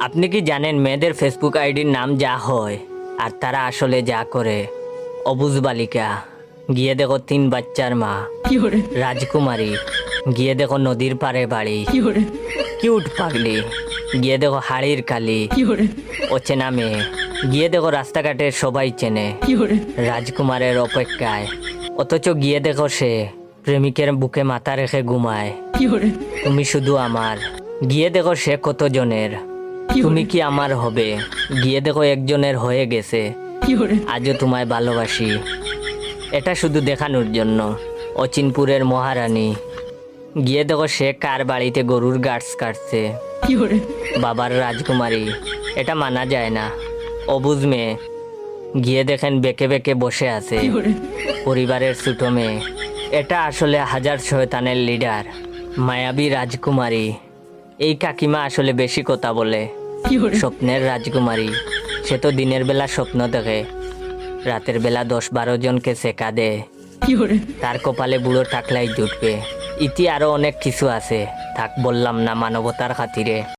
আপনি কি জানেন মেয়েদের ফেসবুক আইডির নাম যা হয় আর তারা আসলে যা করে? অবুজ বালিকা, গিয়ে দেখো 3 বাচ্চার মা। রাজকুমারী, গিয়ে দেখো নদীর পাড়ে বাড়ি। কিউট পাগলি, গিয়ে দেখো হাড়ির কালি। অচেনা মেয়ে, গিয়ে দেখো রাস্তাঘাটে সবাই চেনে। রাজকুমারের অপেক্ষায়, অথচ গিয়ে দেখো সে প্রেমিকের বুকে মাথা রেখে ঘুমায়। তুমি শুধু আমার, গিয়ে দেখো সে কতজনের। তুমি কি আমার হবে? গিয়ে দেখো একজনের হয়ে গেছে। আজও তোমায় ভালোবাসি। এটা শুধু দেখানোর জন্য। অচিনপুরের মহারানী, গিয়ে দেখো সে কার বাড়িতে গরুর গাছ কাটছে। বাবার রাজকুমারী, এটা মানা যায় না। অবুঝ মেয়ে, গিয়ে দেখেন বেঁকে বেঁকে বসে আছে। পরিবারের ছোট মেয়ে, এটা আসলে হাজার শয়তানের লিডার। মায়াবী রাজকুমারী, এই কাকিমা আসলে বেশি কথা বলে। স্বপ্নের রাজকুমারী, সে তো দিনের বেলা স্বপ্ন দেখে, রাতের বেলা 10-12 জনকে সেকা দেয়। তার কপালে বুড়ো টাকলাই জুটবে। ইতি আরো অনেক কিছু আছে, থাক বললাম না মানবতার খাতিরে।